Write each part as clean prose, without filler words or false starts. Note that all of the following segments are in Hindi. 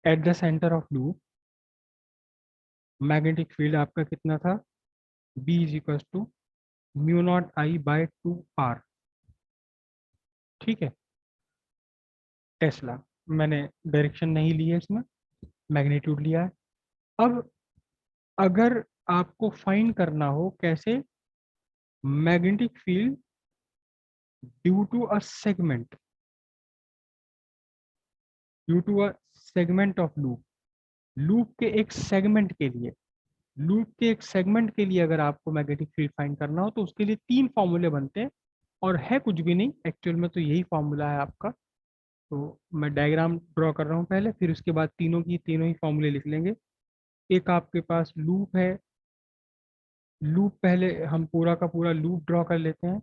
Eight the centre of loop magnetic field आपका कितना था, B is equal to mu naught I by 2r। ठीक है, टेस्ला, मैंने डायरेक्शन नहीं ली है इसमें, मैग्नीट्यूड लिया है। अब अगर आपको फाइंड करना हो कैसे magnetic field due to a segment, due to a segment of loop, loop के एक सेगमेंट के लिए, लूप के एक सेगमेंट के लिए अगर आपको मैग्नेटिक फील्ड फाइंड करना हो तो उसके लिए तीन फॉर्मूले बनते हैं, और है कुछ भी नहीं एक्चुअल में, तो यही फॉर्मूला है आपका। तो मैं डायग्राम ड्रॉ कर रहा हूँ पहले, फिर उसके बाद तीनों की तीनों ही फॉर्मूले लिख लेंगे। एक आपके पास लूप है, लूप पहले हम पूरा का पूरा लूप ड्रॉ कर लेते हैं।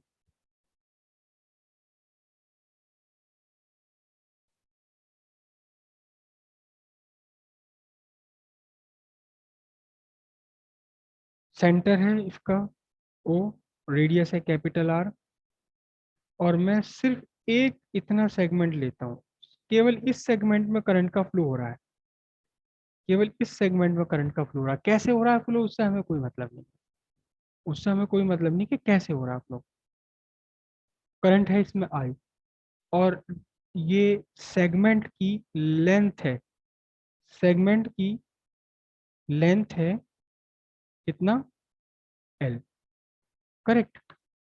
सेंटर है इसका ओ, रेडियस है कैपिटल आर, और मैं सिर्फ एक इतना सेगमेंट लेता हूँ, केवल इस सेगमेंट में करंट का फ्लो हो रहा है, केवल इस सेगमेंट में करंट का फ्लो हो रहा है। कैसे हो रहा है फ्लो उससे हमें कोई मतलब नहीं, उससे हमें कोई मतलब नहीं कि कैसे हो रहा है फ्लो, करंट है इसमें आई, और ये सेगमेंट की लेंथ है, सेगमेंट की लेंथ है कितना, एल, करेक्ट।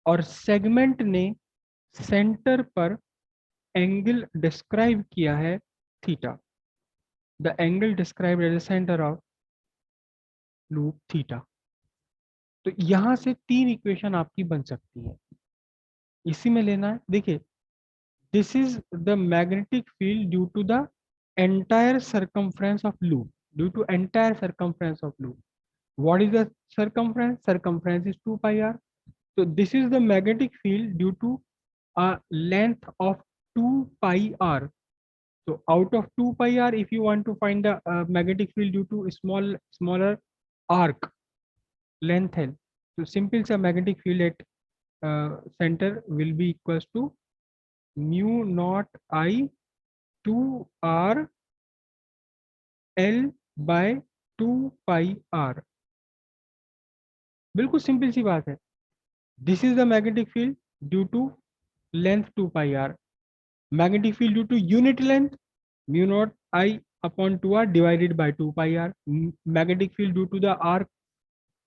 और सेगमेंट ने सेंटर पर एंगल डिस्क्राइब किया है theta, the angle describe eight the centre of loop theta. तो यहां से तीन इक्वेशन आपकी बन सकती है, इसी में लेना है। देखिए, this is the magnetic field due to the entire circumference of loop, due to entire circumference of loop. What is the circumference, circumference is 2 pi r। so this is the magnetic field due to a length of 2 pi r. So out of 2 pi r, if you want to find the magnetic field due to smaller arc length L, so simple sa magnetic field at center will be equals to mu naught I 2 r L by 2 pi r। बिल्कुल सिंपल सी बात है। This is the magnetic field due to length 2 pi r, magnetic field due to unit length mu naught I upon 2r divided by 2 pi r, magnetic field due to the arc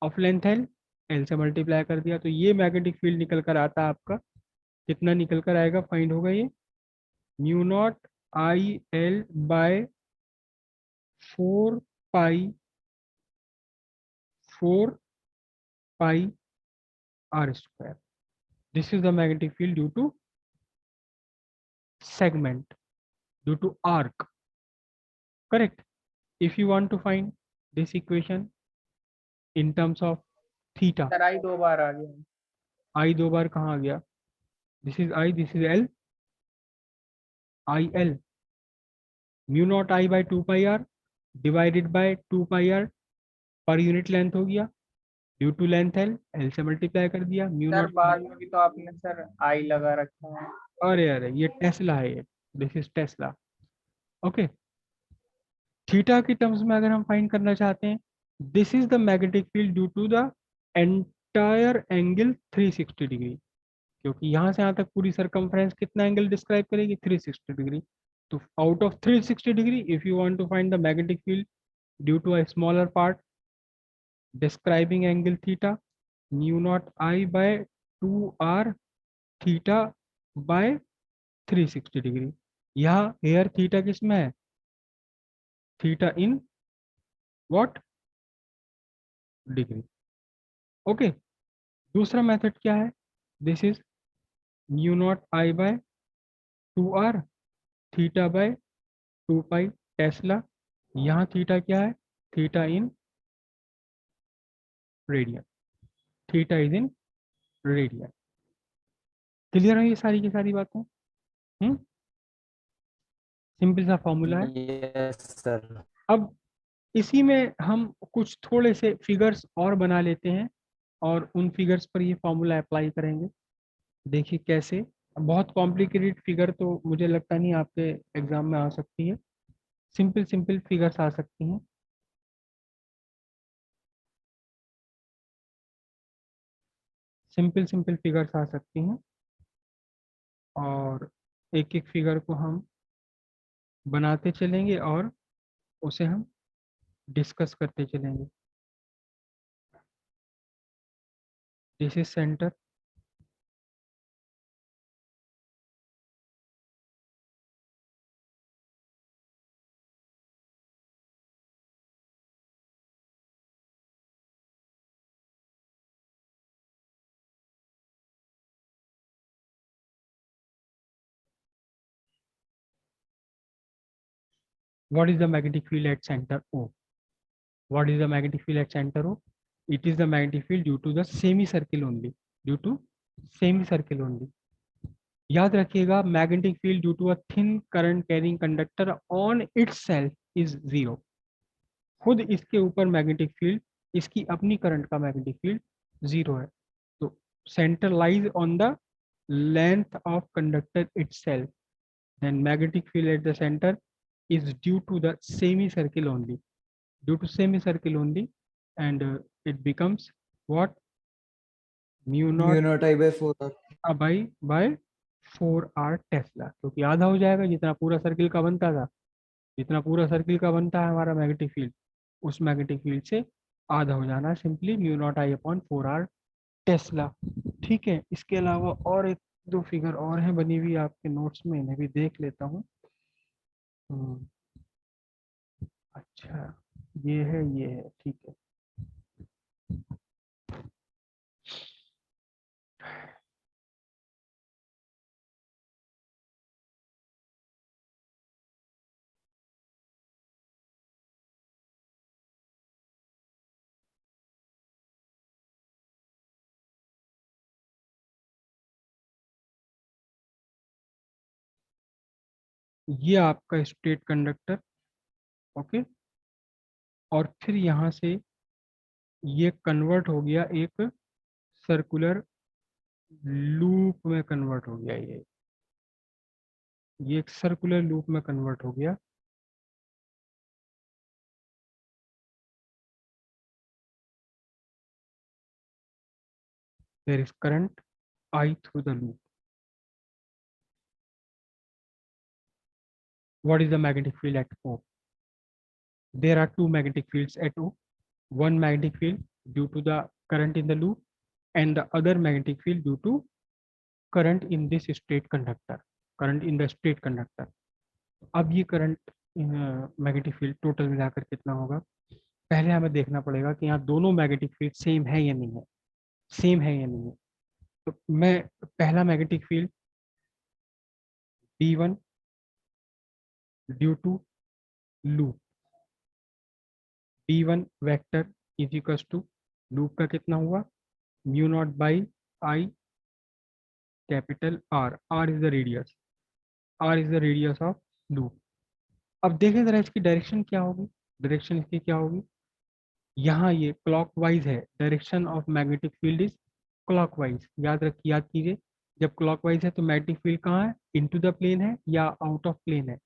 of length L, L से मल्टीप्लाई कर दिया, तो ये मैग्नेटिक फील्ड निकल कर आता है आपका, कितना निकल कर आएगा, फाइंड होगा ये mu naught I L by 4 pi r square। This is the magnetic field due to segment, due to arc, correct। if you want to find this equation in terms of theta, sir I 2 बार आ गया। I दो बार कहाँ आ गया, this is I, this is L, I L mu naught I by 2 pi R divided by 2 pi R, per unit length हो गया, due to length L, L से मल्टीप्लाई कर दिया म्यू सर नॉट। बाद में भी तो आपने सर आई लगा रखा है। अरे अरे ये टेस्ला है, ये this is tesla. Okay, theta की टर्म्स में अगर हम फाइंड करना चाहते हैं, this is the magnetic field due to the entire angle 360 degree, क्योंकि यहाँ से यहाँ तक पूरी सरकमफ्रेंस कितना एंगल डिस्क्राइब करेगी, 360 डिग्री। तो out of 360 degree if you want to find the magnetic field due to a smaller part describing angle theta, mu naught I by 2r theta by 360 degree. यहाँ हेयर थीटा किस में है, theta in what, degree. Okay, दूसरा मेथड क्या है, this is mu naught I by 2r theta by 2 pi tesla. यहाँ थीटा क्या है, theta in radian, theta is in radian. Clear है ये सारी की सारी बातें, सिंपल सा फॉर्मूला है। Yes sir. अब इसी में हम कुछ थोड़े से फिगर्स और बना लेते हैं, और उन फिगर्स पर ये फॉर्मूला अप्लाई करेंगे। देखिए कैसे, बहुत कॉम्प्लिकेटेड फिगर तो मुझे लगता नहीं आपके एग्जाम में आ सकती है, सिंपल सिंपल फिगर्स आ सकती हैं, सिंपल सिंपल फिगर्स आ सकती हैं, और एक एक फिगर को हम बनाते चलेंगे और उसे हम डिस्कस करते चलेंगे। This is centre, what is the magnetic field at center O? What is the magnetic field at center O? It is the magnetic field due to the semicircle only. Due to semicircle only. याद रखिएगा, magnetic field due to a thin current carrying conductor on itself is zero. खुद इसके ऊपर मैग्नेटिक फील्ड, इसकी अपनी करंट का मैग्नेटिक फील्ड जीरो है। तो centre lies on the length of conductor itself, then magnetic field at the centre is due to the semicircle only, due to semicircle only, and it becomes what, mu mu naught naught I by 4 by 4r tesla, क्योंकि आधा हो जाएगा जितना पूरा सर्किल का बनता था, जितना पूरा सर्किल का बनता है हमारा मैग्नेटिक फील्ड, उस मैग्नेटिक फील्ड से आधा हो जाना, simply mu naught I upon 4r Tesla. ठीक है, इसके अलावा और एक दो फिगर और हैं बनी हुई आपके नोट्स में, इन्हें भी देख लेता हूँ। अच्छा, ये है, ठीक है। ये आपका स्ट्रेट कंडक्टर, ओके, और फिर यहाँ से ये कन्वर्ट हो गया एक सर्कुलर लूप में, कन्वर्ट हो गया ये एक सर्कुलर लूप में कन्वर्ट हो गया। There is current I through the loop. What is the magnetic field at O? There are two magnetic fields at O, one magnetic field due to the current in the loop and the other magnetic field due to current in this straight conductor, current in the straight conductor। अब ये करंट मैग्नेटिक फील्ड टोटल मिलाकर कितना होगा, पहले हमें देखना पड़ेगा कि यहाँ दोनों मैग्नेटिक फील्ड सेम है या नहीं है, सेम है या नहीं है। तो मैं पहला magnetic field B1 due to loop, B1 vector is equal to loop का कितना हुआ, mu naught by I capital R, R is the radius, R is the radius of loop. अब देखें जरा इसकी डायरेक्शन क्या होगी, डायरेक्शन इसकी क्या होगी, यहाँ ये क्लॉकवाइज है, direction of magnetic field is clockwise. याद कीजिए, जब क्लॉकवाइज है तो मैग्नेटिक फील्ड कहाँ है, इनटू द प्लेन है या आउट ऑफ प्लेन है,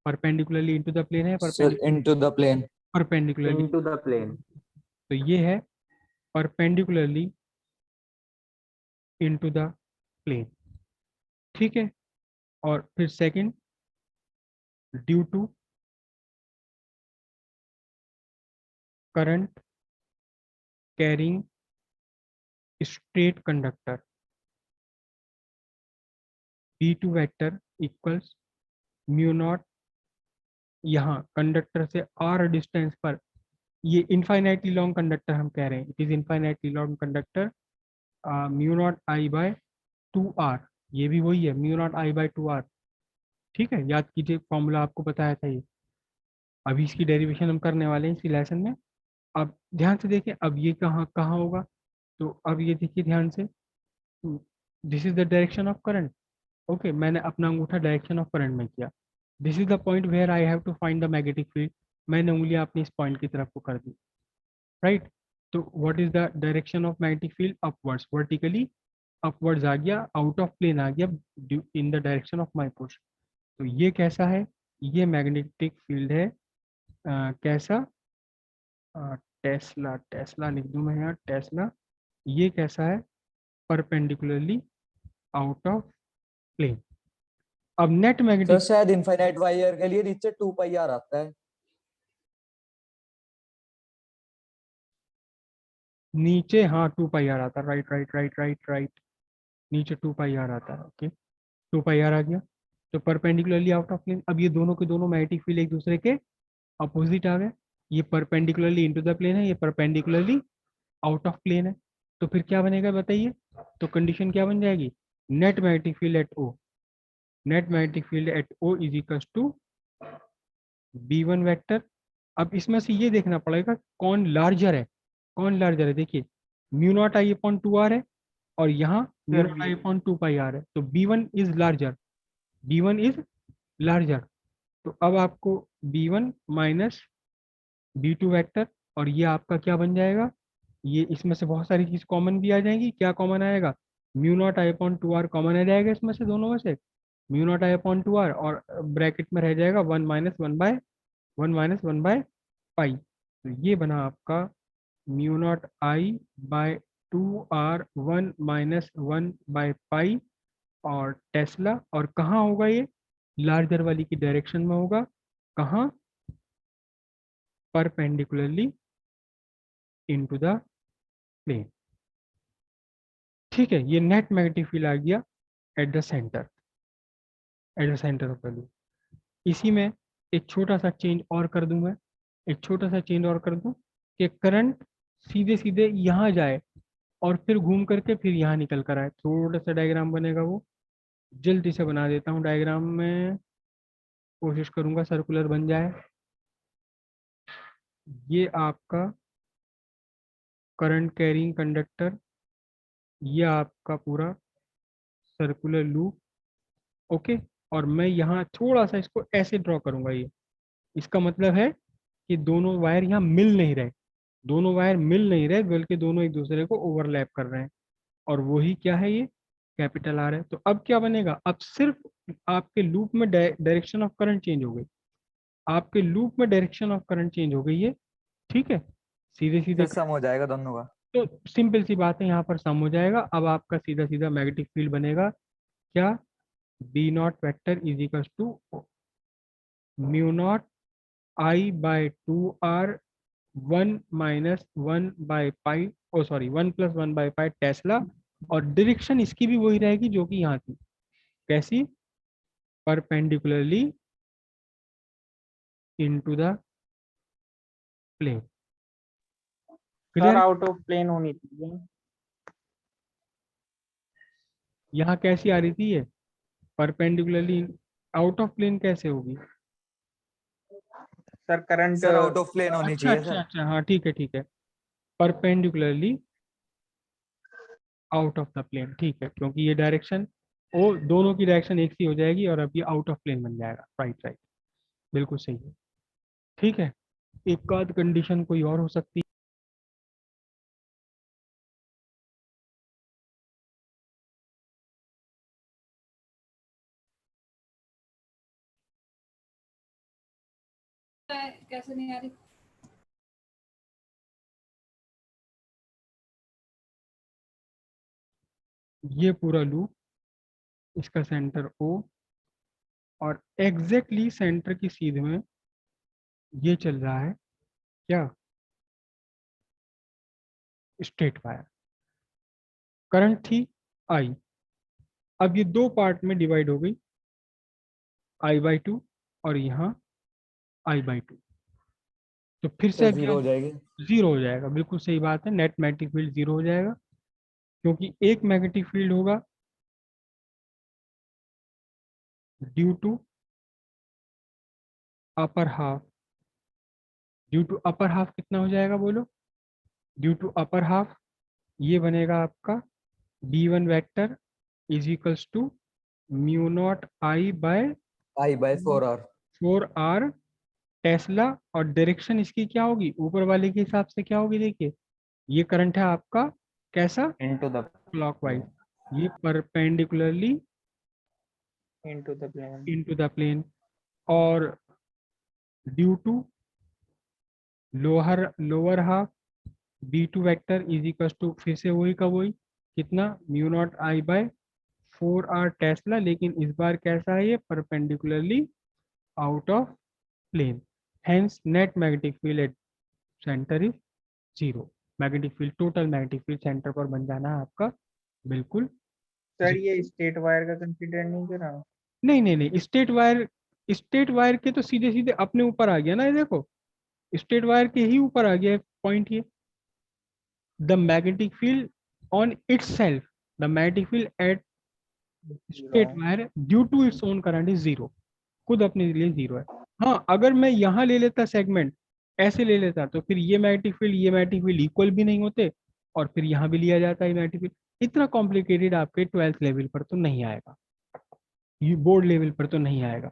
परपेंडिकुलरली इनटू द प्लेन है, sir into the plane perpendicularly, into the plane। तो ये है परपेंडिकुलरली इनटू द प्लेन। ठीक है, और फिर second due to current carrying straight conductor, B2 vector equals mu naught, यहाँ कंडक्टर से R डिस्टेंस पर, ये इनफाइनाइटली लॉन्ग कंडक्टर हम कह रहे हैं, it is infinitely long conductor, mu naught I by 2r, ये भी वही है mu naught I by 2r। ठीक है, याद कीजिए, फॉर्मूला आपको बताया था ये, अभी इसकी डेरिवेशन हम करने वाले हैं इसी लेसन में। अब ध्यान से देखिए, अब ये कहाँ कहाँ होगा, तो अब ये देखिए ध्यान से, this is the direction of current, okay, मैंने अपना अंगूठा डायरेक्शन ऑफ करंट में किया, this is the point where I have to find the magnetic field, मैंने उंगलियां अपनी इस पॉइंट की तरफ को कर दी, राइट। तो what is the direction of magnetic field, upwards, vertically upwards आ गया, आउट ऑफ प्लेन आ गया, in the direction of my push. तो ये कैसा है, ये मैग्नेटिक फील्ड है कैसा, टेस्ला, टेस्ला लिख दूं मैं यहाँ, टेस्ला। ये कैसा है, परपेंडिकुलरली आउट ऑफ प्लेन। अब नेट सर मैग्नेटिक, शायद इनफाइनाइट वायर के लिए नीचे 2 पाई आर आता है। नीचे हाँ 2 पाई आर आता है, right right right right right, नीचे 2 पाई आर आता है, ओके 2 पाई आर आ गया। तो परपेंडिकुलरली आउट ऑफ प्लेन, अब ये दोनों के दोनों मैग्नेटिक फील्ड एक दूसरे के अपोजिट आ गए। ये परपेंडिकुलरली इनटू द प्लेन है, ये परपेंडिकुलरली आउट ऑफ प्लेन है। तो फिर क्या बनेगा बताइए, तो कंडीशन क्या बन जाएगी, net magnetic field at O, net magnetic field at O is equal to B1 vector. अब इसमें से ये देखना पड़ेगा कौन लार्जर है, कौन लार्जर है। देखिए mu naught I upon 2r है और यहाँ mu naught I upon 2 pi R है, तो B1 is larger, B1 is larger. तो अब आपको B1 माइनस B2 वेक्टर, और ये आपका क्या बन जाएगा, ये इसमें से बहुत सारी चीज कॉमन भी आ जाएंगी। क्या कॉमन आएगा, mu naught I upon 2r common आ जाएगा इसमें से, दोनों में से mu naught I upon 2r, और ब्रैकेट में रह जाएगा 1 - 1/पाई। तो ये बना आपका mu naught I by 2r 1 - 1/पाई और टेस्ला। और कहाँ होगा ये, लार्जर वाली की डायरेक्शन में होगा, कहाँ, परपेंडिकुलरली इनटू द प्लेन। ठीक है, ये नेट मैग्नेटिक फील्ड आ गया eight the centre, eight the centre of the loop. इसी में एक छोटा सा चेंज और कर दूं मैं, एक छोटा सा चेंज और कर दूं कि करंट सीधे सीधे यहाँ जाए और फिर घूम करके फिर यहाँ निकल कर आए। थोड़ा सा डायग्राम बनेगा, वो जल्दी से बना देता हूँ डायग्राम में, कोशिश करूंगा सर्कुलर बन जाए। ये आपका करंट कैरिंग कंडक्टर, ये आपका पूरा सर्कुलर लूप, ओके। और मैं यहाँ थोड़ा सा इसको ऐसे ड्रॉ करूंगा, ये इसका मतलब है कि दोनों वायर यहाँ मिल नहीं रहे, दोनों वायर मिल नहीं रहे, बल्कि दोनों एक दूसरे को ओवरलैप कर रहे हैं, और वही क्या है, ये कैपिटल आर है। तो अब क्या बनेगा, अब सिर्फ आपके लूप में डायरेक्शन ऑफ करंट चेंज हो गई, आपके लूप में डायरेक्शन ऑफ करंट चेंज हो गई है, ठीक है। सीधे सीधे फिर सम हो जाएगा दोनों का। तो सिंपल सी बात है, यहाँ पर सम हो जाएगा। अब आपका सीधा सीधा मैग्नेटिक फील्ड बनेगा क्या, B naught vector is equal to mu naught I by 2r 1 - 1/पाई, ओ सॉरी 1 + 1/पाई टेस्ला। और डायरेक्शन इसकी भी वही रहेगी जो कि यहाँ थी, कैसी, perpendicularly into the plane. Sir clear, out of plane होनी चाहिए। यहाँ कैसी आ रही थी ये, परपेंडिकुलरली आउट ऑफ प्लेन कैसे होगी, sir current, sir out of plane होनी अच्छा चाहिए अच्छा सर। अच्छा, हाँ ठीक है ठीक है, perpendicularly out of the plane, ठीक है, क्योंकि ये डायरेक्शन, वो दोनों की डायरेक्शन एक सी हो जाएगी और अब ये आउट ऑफ प्लेन बन जाएगा, राइट राइट, बिल्कुल सही है। ठीक है, एक आध कंडीशन कोई और हो सकती कैसे नहीं आ रही। है, ये पूरा लूप, इसका सेंटर O, और एग्जैक्टली सेंटर की सीध में ये चल रहा है क्या, स्ट्रेट वायर, करंट थी I, अब ये दो पार्ट में डिवाइड हो गई, I/2 और यहाँ I/2। तो फिर से सर जीरो अगेन हो जाएगी। जीरो हो जाएगा, बिल्कुल सही बात है, नेट मैग्नेटिक फील्ड जीरो हो जाएगा, क्योंकि एक मैग्नेटिक फील्ड होगा due to upper half, due to upper half कितना हो जाएगा बोलो, ड्यू टू अपर हाफ ये बनेगा आपका B1 vector is equals to mu naught I by I by 4r। 4r tesla. और डायरेक्शन इसकी क्या होगी, ऊपर वाले के हिसाब से क्या होगी, देखिए ये करंट है आपका कैसा, इनटू द क्लॉकवाइज, ये perpendicularly into the plane. Into the plane. और due to lower half B2 vector is equal to फिर से वही का वही कितना mu naught I by 4r tesla, लेकिन इस बार कैसा है ये perpendicularly out of plane, hence net magnetic field at centre is zero. Magnetic field total magnetic field centre पर बन जाना है आपका बिल्कुल सर ये स्टेट वायर का कंसीडर नहीं करा? नहीं स्टेट वायर के तो सीधे सीधे अपने ऊपर आ गया ना, ये देखो स्टेट वायर के ही ऊपर आ गया पॉइंट ये। The magnetic field on itself, the magnetic field at straight wire due to its own current is zero, खुद अपने लिए जीरो है। हाँ अगर मैं यहाँ ले लेता सेगमेंट ऐसे ले लेता तो फिर ये मैग्नेटिक फील्ड इक्वल भी नहीं होते, और फिर यहाँ भी लिया जाता है मैग्नेटिक फील्ड। इतना कॉम्प्लिकेटेड आपके 12th लेवल पर तो नहीं आएगा, ये बोर्ड लेवल पर तो नहीं आएगा।